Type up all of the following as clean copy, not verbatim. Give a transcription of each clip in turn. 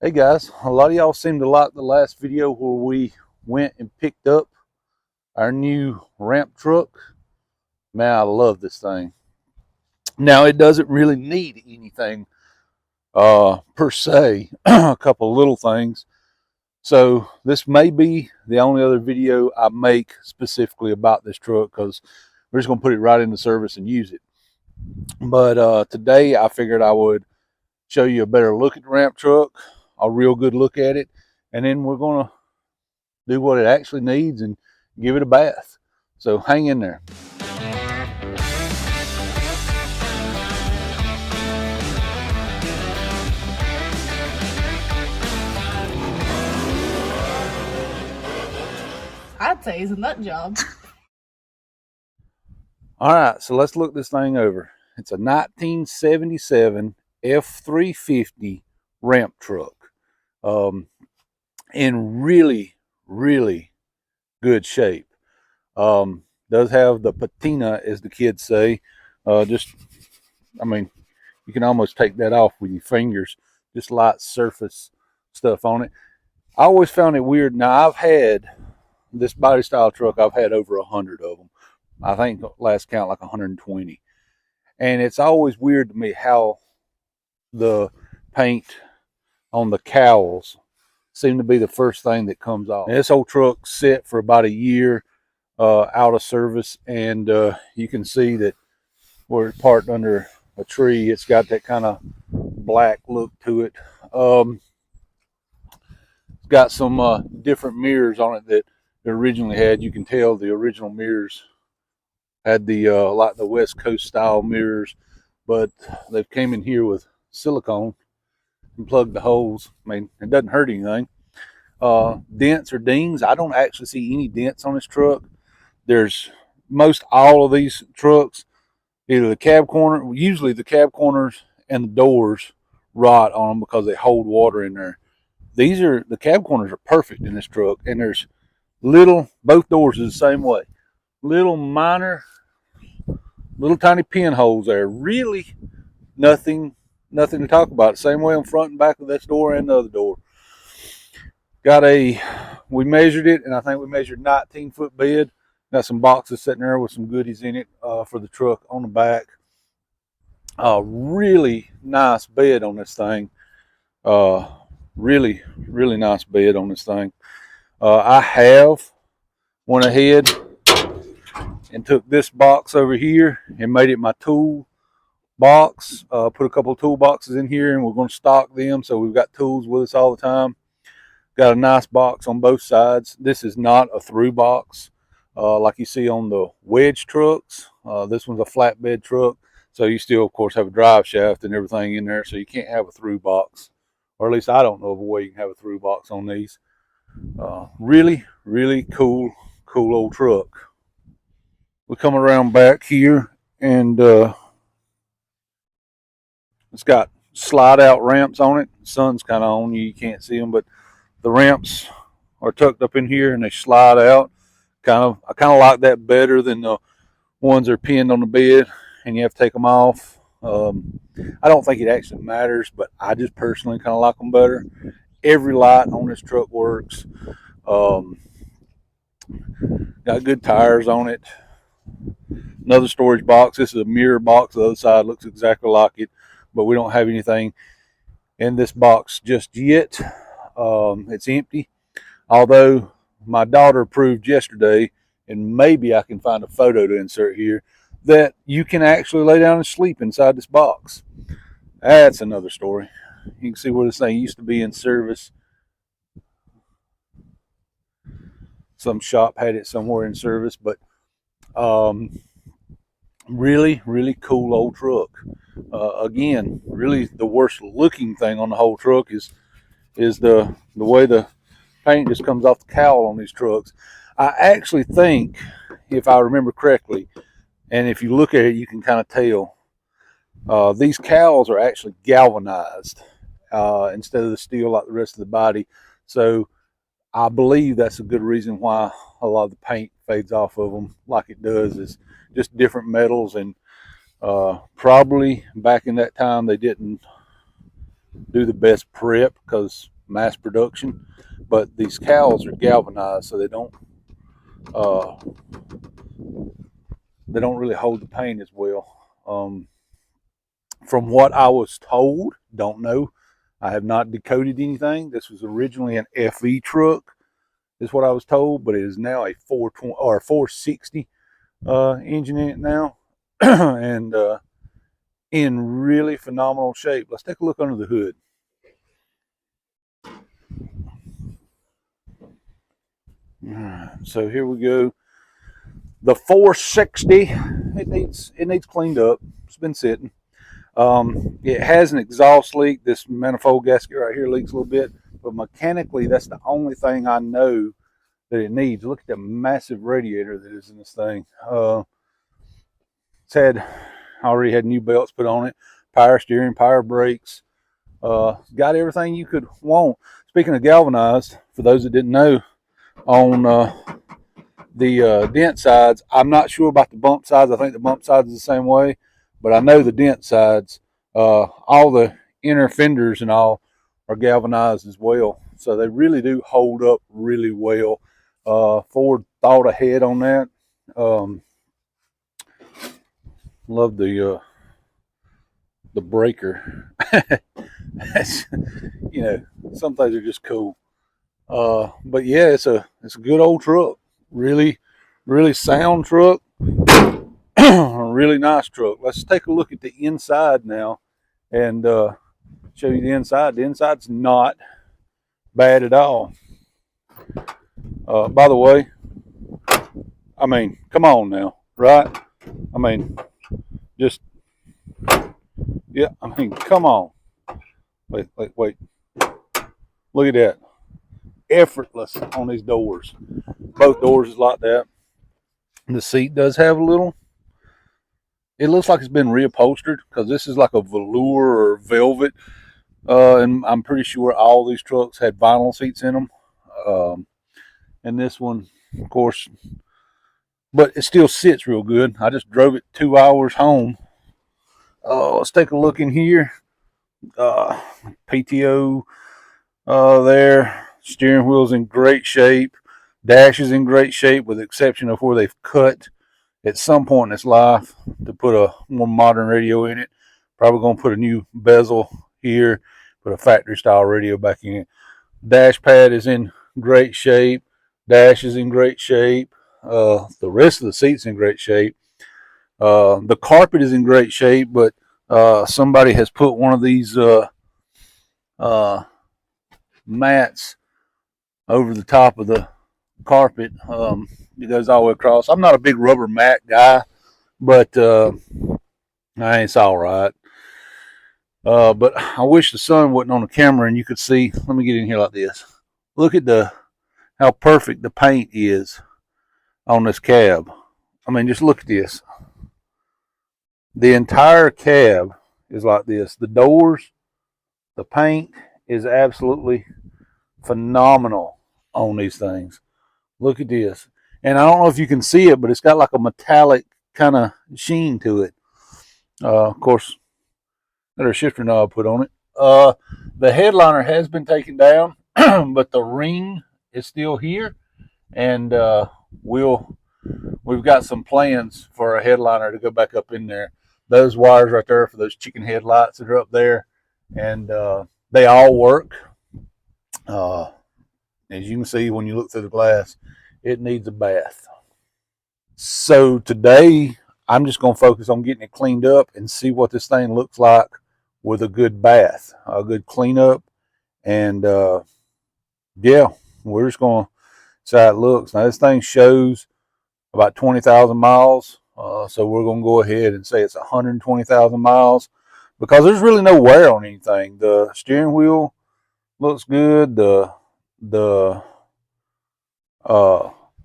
Hey guys, a lot of y'all seemed to like the last video where we went and picked up our new Ramptruck. Man, I love this thing. Now, it doesn't really need anything per se, a couple little things. So this may be the only other video I make specifically about this truck because we're just going to put it right into service and use it. But today I figured I would show you a better look at the Ramptruck, a real good look at it, and then we're going to do what it actually needs and give it a bath. So hang in there. I'd say it's a nut job. All right, so let's look this thing over. It's a 1977 F350 Ramptruck, in really, really good shape. Does have the patina, as the kids say. I mean, you can almost take that off with your fingers. Just light surface stuff on it. I always found it weird. Now, I've had this body style truck, I've had over 100 of them. I think last count like 120. And it's always weird to me how the paint on the cowls seem to be the first thing that comes off. And this old truck sit for about a year out of service, and you can see that where it's parked under a tree, it's got that kind of black look to it. It's got some different mirrors on it that it originally had. You can tell the original mirrors had the like the West Coast style mirrors, but they've came in here with silicone and plugged the holes. I mean, it doesn't hurt anything. Dents or dings, I don't actually see any dents on this truck. There's most all of these trucks, either the cab corner, usually the cab corners and the doors rot on them because they hold water in there. The cab corners are perfect in this truck, and there's both doors are the same way. Little tiny pinholes there. Really nothing to talk about. Same way on front and back of this door and the other door. We measured it, and I think we measured 19-foot bed. Got some boxes sitting there with some goodies in it for the truck on the back. Really nice bed on this thing. Really nice bed on this thing. I went ahead and took this box over here and made it my tool box. Put a couple of tool boxes in here, and we're going to stock them so we've got tools with us all the time. Got a nice box on both sides. This is not a through box like you see on the wedge trucks. This one's a flatbed truck, so you still, of course, have a drive shaft and everything in there, so you can't have a through box. Or at least I don't know of a way you can have a through box on these. Really cool old truck. We come around back here, and it's got slide out ramps on it. The sun's kind of on you, you can't see them, but the ramps are tucked up in here and they slide out. I kind of like that better than the ones that are pinned on the bed and you have to take them off. I don't think it actually matters, but I just personally kind of like them better. Every light on this truck works. Got good tires on it. Another storage box. This is a mirror box. The other side looks exactly like it, but we don't have anything in this box just yet. It's empty. Although my daughter proved yesterday, and maybe I can find a photo to insert here, that you can actually lay down and sleep inside this box. That's another story. You can see where this thing used to be in service. Some shop had it somewhere in service, but really cool old truck. Again, really the worst looking thing on the whole truck is the way the paint just comes off the cowl on these trucks. I actually think, if I remember correctly, and if you look at it, you can kind of tell, these cowls are actually galvanized instead of the steel like the rest of the body. So I believe that's a good reason why a lot of the paint fades off of them like it does, is just different metals. And probably back in that time they didn't do the best prep, because mass production, but these cowls are galvanized, so uh, they don't really hold the paint as well. From what I was told, don't know. I have not decoded anything. This was originally an FE truck, is what I was told, but it is now a 420 or 460 engine in it now, and in really phenomenal shape. Let's take a look under the hood. So here we go. The 460, it needs cleaned up. It's been sitting. It has an exhaust leak. This manifold gasket right here leaks a little bit, but mechanically, that's the only thing I know that it needs. Look at the massive radiator that is in this thing. It's already had new belts put on it, power steering, power brakes. Got everything you could want. Speaking of galvanized, for those that didn't know, on the dent sides, I'm not sure about the bump sides. I think the bump sides is the same way, but I know the dent sides, all the inner fenders and all are galvanized as well. So they really do hold up really well. Ford thought ahead on that. Love the breaker. You know, some things are just cool. But yeah, it's a good old truck. Really, really sound truck. A really nice truck. Let's take a look at the inside now and show you the inside. The inside's not bad at all. By the way, I mean, come on now, right? I mean, just, yeah, I mean, come on. Wait. Look at that. Effortless on these doors. Both doors is like that. The seat does have a little, it looks like it's been reupholstered because this is like a velour or velvet. And I'm pretty sure all these trucks had vinyl seats in them. And this one, of course, but it still sits real good. I just drove it 2 hours home. Let's take a look in here. PTO there. Steering wheel's in great shape. Dash is in great shape, with the exception of where they've cut at some point in its life to put a more modern radio in it. Probably going to put a new bezel here, put a factory style radio back in it. Dash pad is in great shape. Dash is in great shape. The rest of the seat's in great shape. The carpet is in great shape, but somebody has put one of these mats over the top of the carpet. It goes all the way across. I'm not a big rubber mat guy, but it's all right. But I wish the sun wasn't on the camera and you could see. Let me get in here like this. Look at how perfect the paint is on this cab. I mean, just look at this. The entire cab is like this. The doors, the paint is absolutely phenomenal on these things. Look at this. And I don't know if you can see it, but it's got like a metallic kind of sheen to it. Of course, got a shifter knob put on it. The headliner has been taken down, but the ring is still here, and we've got some plans for a headliner to go back up in there. Those wires right there for those chicken headlights that are up there, and they all work. As you can see when you look through the glass, it needs a bath. So today, I'm just going to focus on getting it cleaned up and see what this thing looks like with a good bath, a good cleanup. And yeah, we're just going to see how it looks. Now, this thing shows about 20,000 miles. So we're going to go ahead and say it's 120,000 miles because there's really no wear on anything. The steering wheel looks good. The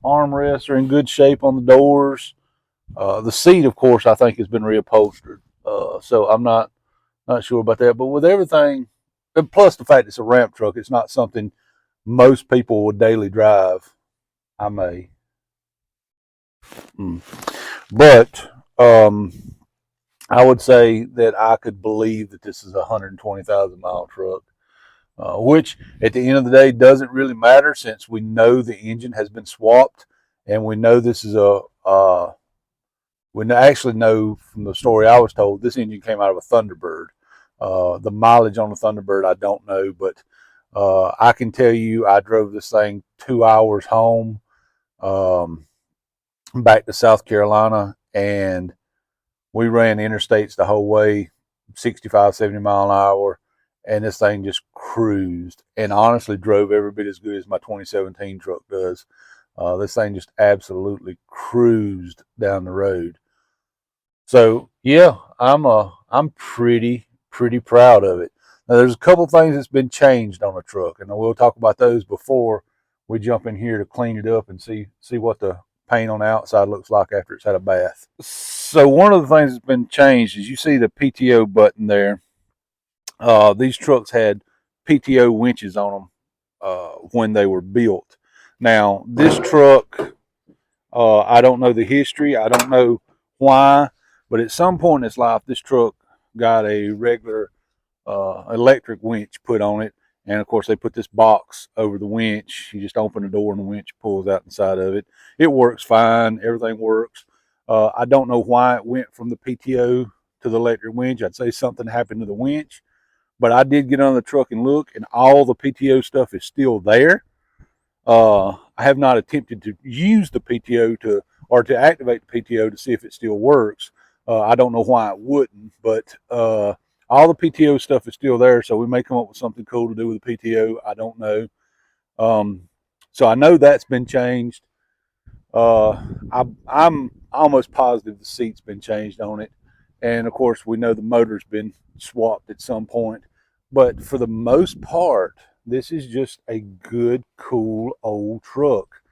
armrests are in good shape on the doors. The seat, of course, I think has been reupholstered. So I'm not sure about that. But with everything, and plus the fact it's a ramp truck, it's not something most people would daily drive. I may. But I would say that I could believe that this is a 120,000 mile truck. which at the end of the day doesn't really matter since we know the engine has been swapped, and we know this is we actually know from the story I was told this engine came out of a Thunderbird. The mileage on the Thunderbird I don't know, but I can tell you I drove this thing 2 hours home, um, back to South Carolina, and we ran interstates the whole way, 65, 70 mile an hour, and this thing just cruised and honestly drove every bit as good as my 2017 truck does. This thing just absolutely cruised down the road. So yeah, I'm pretty proud of it. Now there's a couple things that's been changed on the truck, and we'll talk about those before we jump in here to clean it up and see what the paint on the outside looks like after it's had a bath. So one of the things that's been changed is you see the PTO button there. These trucks had PTO winches on them when they were built. Now this truck, I don't know the history. I don't know why, but at some point in its life, this truck got a regular electric winch put on it. And of course, they put this box over the winch. You just open the door and the winch pulls out inside of it. It works fine. Everything works. I don't know why it went from the PTO to the electric winch. I'd say something happened to the winch. But I did get on the truck and look, and all the PTO stuff is still there. I have not attempted to use the PTO to activate the PTO to see if it still works. I don't know why it wouldn't, but all the PTO stuff is still there, so we may come up with something cool to do with the PTO. I don't know. So I know that's been changed. I'm almost positive the seat's been changed on it, and of course we know the motor's been swapped at some point. But for the most part, this is just a good, cool old truck.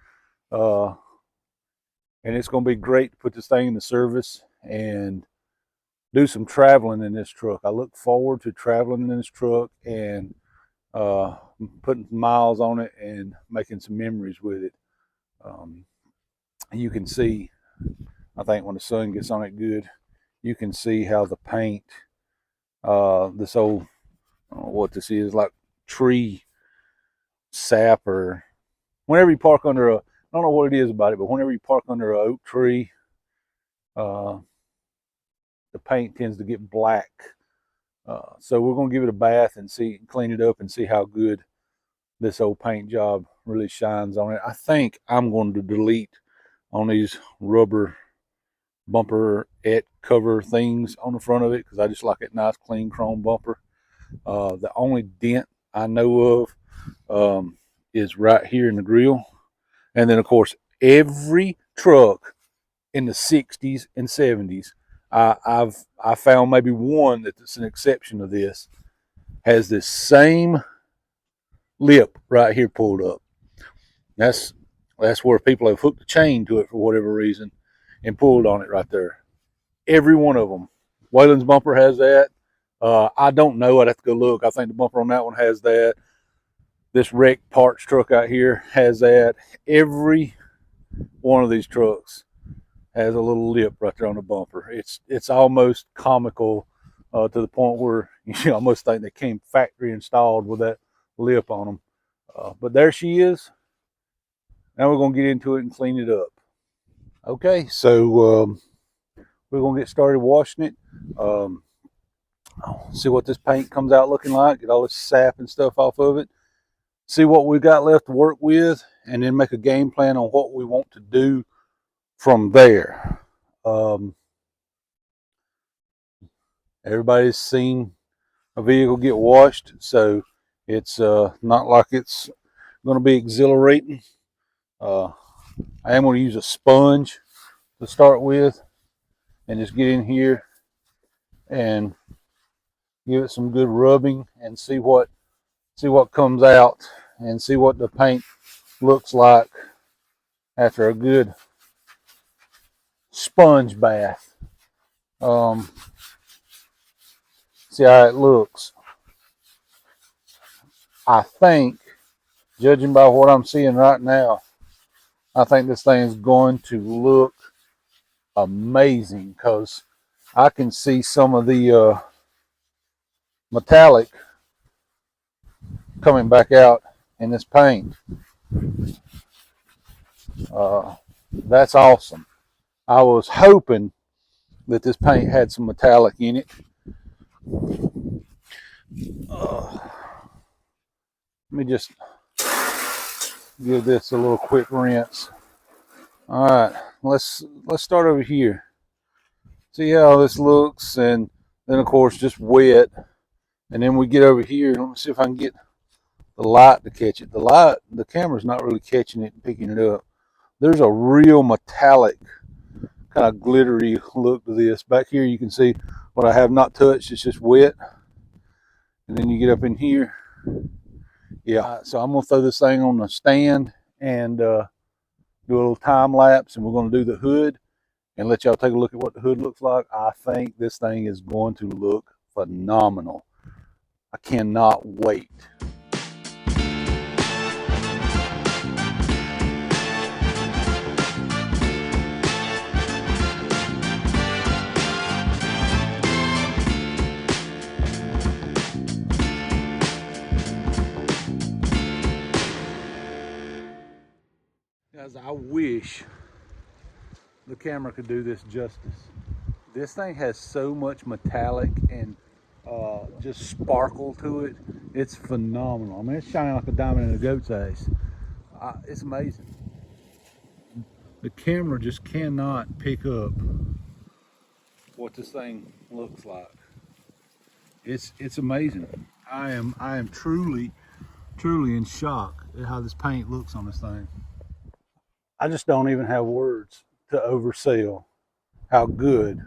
Uh, and it's going to be great to put this thing into service and do some traveling in this truck. I look forward to traveling in this truck and uh, putting miles on it and making some memories with it. Um, you can see, I think when the sun gets on it good, you can see how the paint, this old, I don't know what this is, like tree sap, or whenever you park under a, I don't know what it is about it, but whenever you park under an oak tree, uh, the paint tends to get black. So we're going to give it a bath and see, clean it up and see how good this old paint job really shines on it. I think I'm going to delete on these rubber bumper cover things on the front of it because I just like it nice, clean chrome bumper. The only dent I know of is right here in the grill. And then, of course, every truck in the 60s and 70s, I found maybe one that's an exception to this, has this same lip right here pulled up. That's where people have hooked a chain to it for whatever reason and pulled on it right there. Every one of them. Waylon's bumper has that. I don't know. I'd have to go look. I think the bumper on that one has that. This wrecked parts truck out here has that. Every one of these trucks has a little lip right there on the bumper. It's almost comical to the point where you almost think they came factory installed with that lip on them. But there she is. Now we're going to get into it and clean it up. Okay, so we're going to get started washing it. See what this paint comes out looking like. Get all this sap and stuff off of it. See what we got left to work with, and then make a game plan on what we want to do from there. Everybody's seen a vehicle get washed, so it's not like it's going to be exhilarating. I am going to use a sponge to start with and just get in here and give it some good rubbing and see what comes out and see what the paint looks like after a good sponge bath. See how it looks. I think, judging by what I'm seeing right now, I think this thing is going to look amazing because I can see some of the metallic coming back out in this paint. That's awesome. I was hoping that this paint had some metallic in it. Let me just give this a little quick rinse. All right, let's start over here. See how this looks, and then of course just wet, and then we get over here. Let me see if I can get the light to catch it. The camera's not really catching it and picking it up. There's a real metallic, kind of glittery look to this. Back here you can see what I have not touched. It's just wet, and then you get up in here. Yeah, so I'm gonna throw this thing on the stand and do a little time lapse, and we're gonna do the hood and let y'all take a look at what the hood looks like. I think this thing is going to look phenomenal. I cannot wait. Guys, I wish the camera could do this justice. This thing has so much metallic and just sparkle to it. It's phenomenal. I mean, it's shining like a diamond in a goat's ass. It's amazing. The camera just cannot pick up what this thing looks like. It's amazing. I am truly in shock at how this paint looks on this thing. I just don't even have words to oversell how good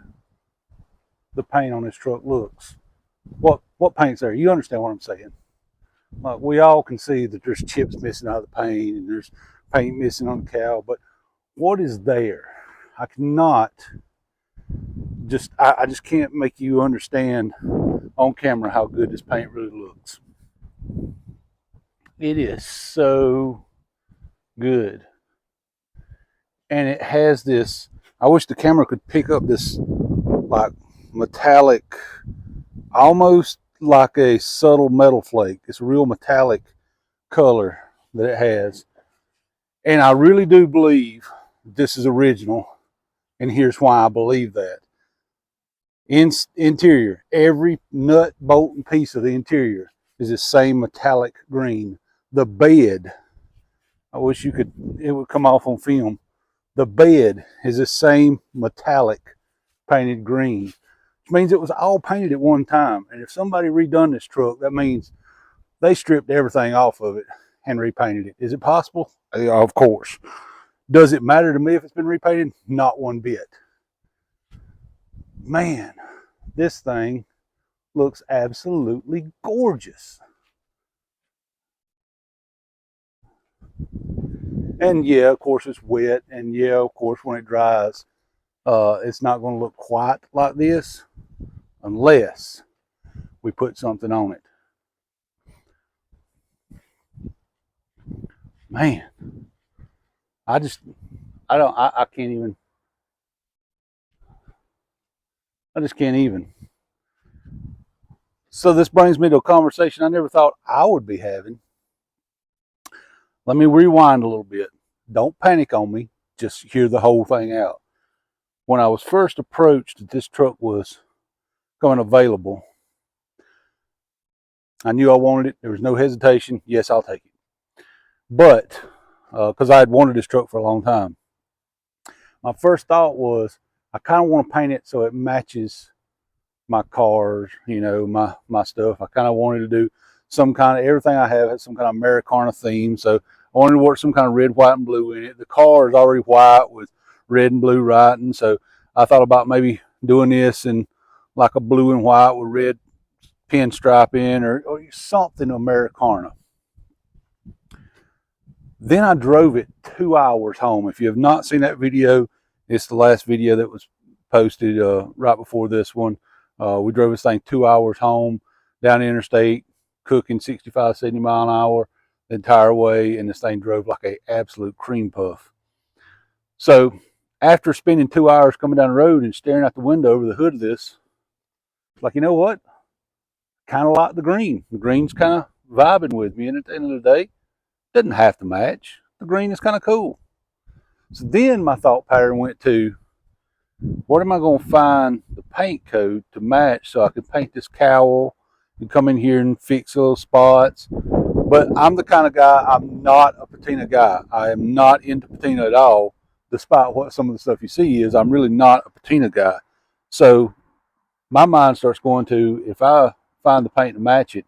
the paint on this truck looks. What paint's there? You understand what I'm saying? Like, we all can see that there's chips missing out of the paint and there's paint missing on the cowl, but what is there? I cannot I just can't make you understand on camera how good this paint really looks. It is so good. And it has this, I wish the camera could pick up this like metallic, almost like a subtle metal flake. It's a real metallic color that it has. And I really do believe this is original. And here's why I believe that. Interior, every nut, bolt, and piece of the interior is the same metallic green. The bed, I wish it would come off on film. The bed is the same metallic painted green, which means it was all painted at one time. And if somebody redone this truck, that means they stripped everything off of it and repainted it. Is it possible? Yeah, of course. Does it matter to me if it's been repainted? Not one bit. Man, this thing looks absolutely gorgeous. And yeah, of course it's wet, and yeah, of course when it dries, it's not going to look quite like this unless we put something on it. Man, I can't even. I just can't even. So this brings me to a conversation I never thought I would be having. Let me rewind a little bit. Don't panic on me. Just hear the whole thing out. When I was first approached that this truck was coming available, I knew I wanted it. There was no hesitation. Yes, I'll take it. But, because I had wanted this truck for a long time, my first thought was, I kind of want to paint it so it matches my cars, you know, my stuff. I kind of wanted to do some kind of, everything I have has some kind of Americana theme. So I wanted to work some kind of red, white, and blue in it. The car is already white with red and blue writing. So I thought about maybe doing this in like a blue and white with red pinstripe in, or something Americana. Then I drove it 2 hours home. If you have not seen that video, it's the last video that was posted right before this one. We drove this thing 2 hours home down the interstate, cooking 65, 70 mile an hour the entire way, and this thing drove like an absolute cream puff. So after spending 2 hours coming down the road and staring out the window over the hood of this, it's like, you know what? Kind of like the green. The green's kind of vibing with me. And at the end of the day, it doesn't have to match. The green is kind of cool. So then my thought pattern went to, what am I going to find the paint code to match so I can paint this cowl and come in here and fix little spots. But I'm the kind of guy, I'm not a patina guy. I am not into patina at all, despite what some of the stuff you see is. I'm really not a patina guy. So my mind starts going to, if I find the paint to match it,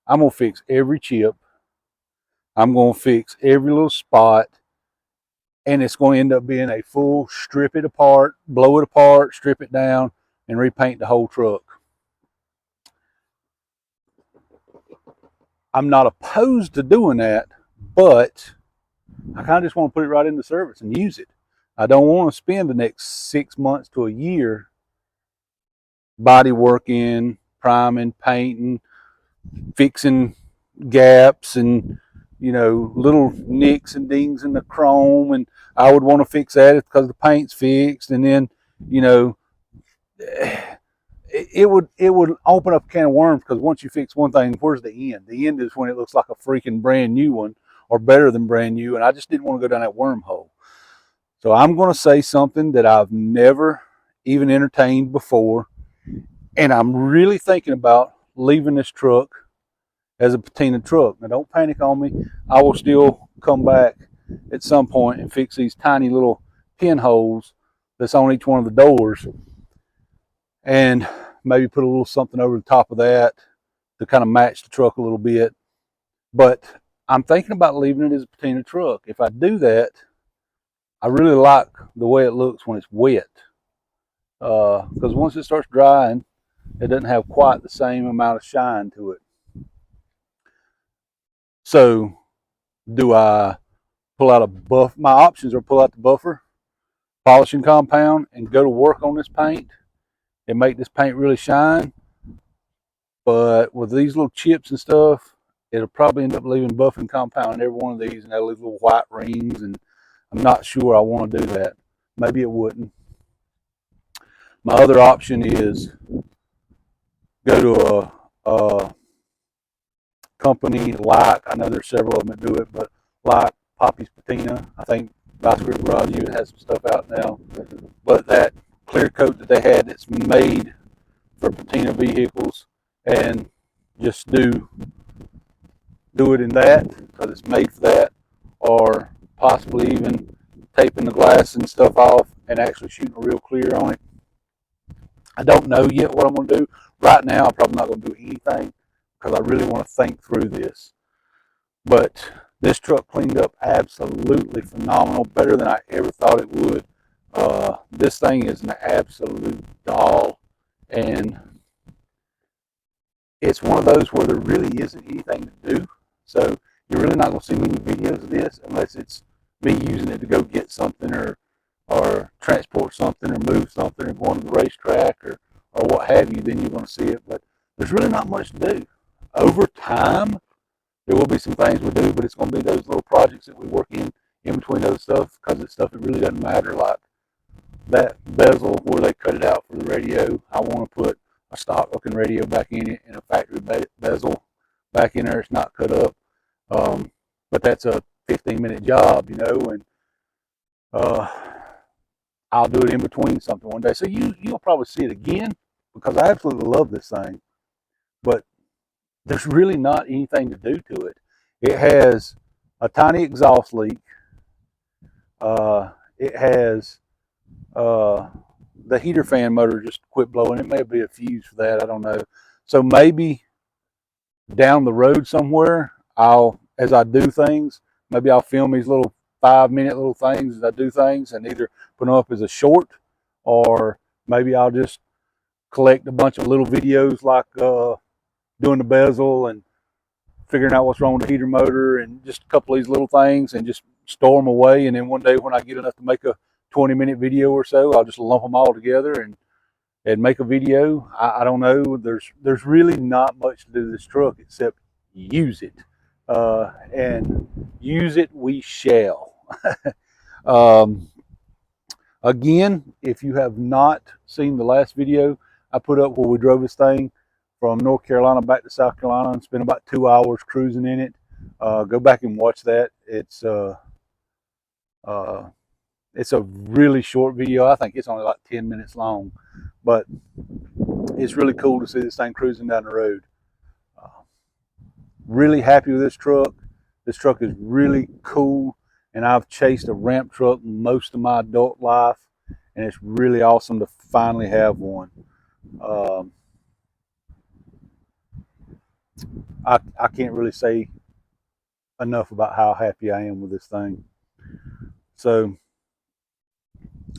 I'm going to fix every chip. I'm going to fix every little spot. And it's going to end up being a full strip it apart, blow it apart, strip it down, and repaint the whole truck. I'm not opposed to doing that, but I kind of just want to put it right into service and use it. I don't want to spend the next 6 months to a year body working, priming, painting, fixing gaps and, you know, little nicks and dings in the chrome. And I would want to fix that because the paint's fixed. And then, you know, it would open up a can of worms, because once you fix one thing, where's the end? The end is when it looks like a freaking brand new one, or better than brand new. And I just didn't want to go down that wormhole. So I'm going to say something that I've never even entertained before, and I'm really thinking about leaving this truck as a patina truck. Now don't panic on me. I will still come back at some point and fix these tiny little pinholes that's on each one of the doors, and maybe put a little something over the top of that to kind of match the truck a little bit. But I'm thinking about leaving it as a patina truck. If I do that, I really like the way it looks when it's wet, because once it starts drying, it doesn't have quite the same amount of shine to it. So do I pull out a buff? My options are pull out the buffer, polishing compound, and go to work on this paint and make this paint really shine. But with these little chips and stuff, it'll probably end up leaving buffing compound in every one of these, and that'll leave little white rings, and I'm not sure I want to do that. Maybe it wouldn't. My other option is go to a company like, I know there's several of them that do it, but like Poppy's Patina. I think Vice Grip Garage even has some stuff out now. But that clear coat that they had that's made for patina vehicles, and just do it in that because it's made for that, or possibly even taping the glass and stuff off and actually shooting a real clear on it. I don't know yet what I'm going to do. Right now, I'm probably not going to do anything because I really want to think through this. But this truck cleaned up absolutely phenomenal, better than I ever thought it would. This thing is an absolute doll, and it's one of those where there really isn't anything to do. So you're really not going to see many videos of this unless it's me using it to go get something, or transport something, or move something, or going to the racetrack, or what have you. Then you're going to see it. But there's really not much to do. Over time, there will be some things we do, but it's going to be those little projects that we work in between other stuff, because it's stuff that really doesn't matter, like that bezel where they cut it out for the radio. I want to put a stock looking radio back in it, and a factory bezel back in there. It's not cut up. But that's a 15-minute job, you know, and I'll do it in between something one day. So you'll probably see it again, because I absolutely love this thing. But there's really not anything to do to it. It has a tiny exhaust leak. It has the heater fan motor just quit blowing. It may be a fuse for that. I don't know. So maybe down the road somewhere, as I do things, maybe I'll film these little 5-minute little things as I do things, and either put them up as a short, or maybe I'll just collect a bunch of little videos, like doing the bezel and figuring out what's wrong with the heater motor, and just a couple of these little things, and just store them away. And then one day when I get enough to make a 20-minute video or so, I'll just lump them all together and make a video. I don't know. There's really not much to do to this truck except use it. And use it we shall. Again, if you have not seen the last video I put up where we drove this thing from North Carolina back to South Carolina and spent about 2 hours cruising in it. Go back and watch that. It's a really short video. I think it's only like 10 minutes long, but it's really cool to see this thing cruising down the road. Really happy with this truck. This truck is really cool, and I've chased a ramp truck most of my adult life, and it's really awesome to finally have one. I can't really say enough about how happy I am with this thing. So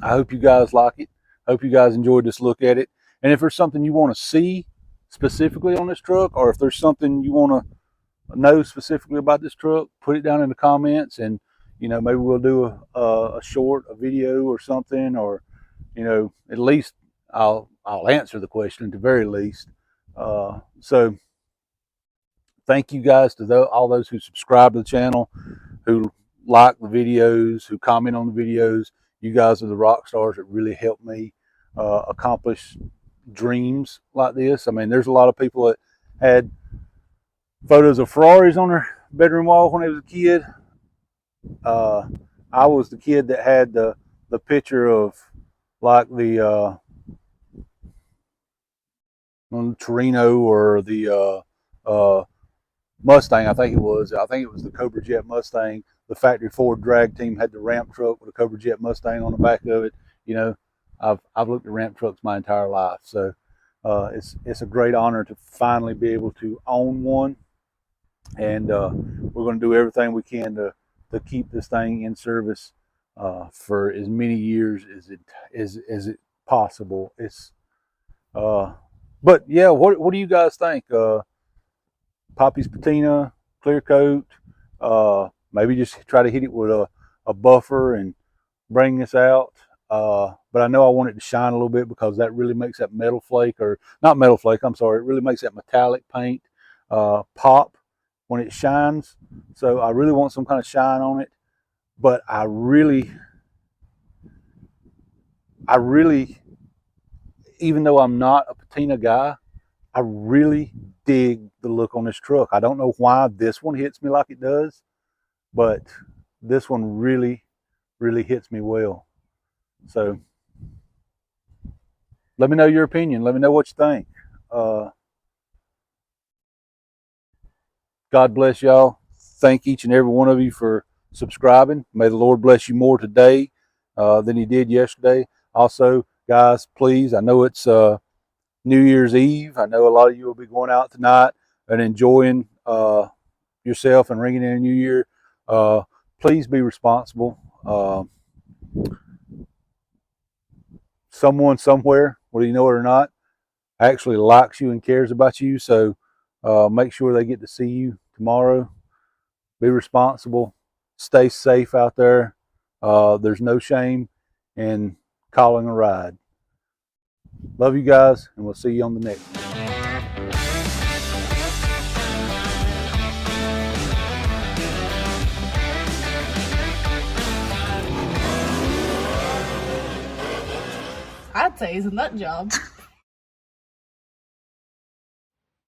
I hope you guys like it. Hope you guys enjoyed this look at it. And if there's something you want to see specifically on this truck, or if there's something you want to know specifically about this truck, put it down in the comments, and maybe we'll do a video or something, or at least I'll answer the question at the very least. So thank you guys to all those who subscribe to the channel, who like the videos, who comment on the videos. You guys are the rock stars that really help me accomplish dreams like this. I mean, there's a lot of people that had photos of Ferraris on their bedroom wall when they was a kid. I was the kid that had the picture of like the Torino or the Mustang. I think it was the Cobra Jet Mustang. The factory Ford drag team had the ramp truck with a Cobra Jet Mustang on the back of it. I've looked at ramp trucks my entire life, so it's a great honor to finally be able to own one, and we're going to do everything we can to keep this thing in service for as many years as it possible. But yeah, what do you guys think? Poppy's patina, clear coat, maybe just try to hit it with a buffer and bring this out. But I know I want it to shine a little bit, because that really makes that metal flake, or not metal flake, I'm sorry, it really makes that metallic paint pop when it shines. So I really want some kind of shine on it. But I really, even though I'm not a patina guy, I really dig the look on this truck. I don't know why this one hits me like it does, but this one really, really hits me well. So let me know your opinion. Let me know what you think. God bless y'all. Thank each and every one of you for subscribing. May the Lord bless you more today than he did yesterday. Also, guys, please, I know it's New Year's Eve. I know a lot of you will be going out tonight and enjoying yourself and ringing in a new year. Please be responsible. Someone somewhere, whether you know it or not, actually likes you and cares about you. So make sure they get to see you tomorrow. Be responsible. Stay safe out there. There's no shame in calling a ride. Love you guys, and we'll see you on the next one. I'd say he's a nut job.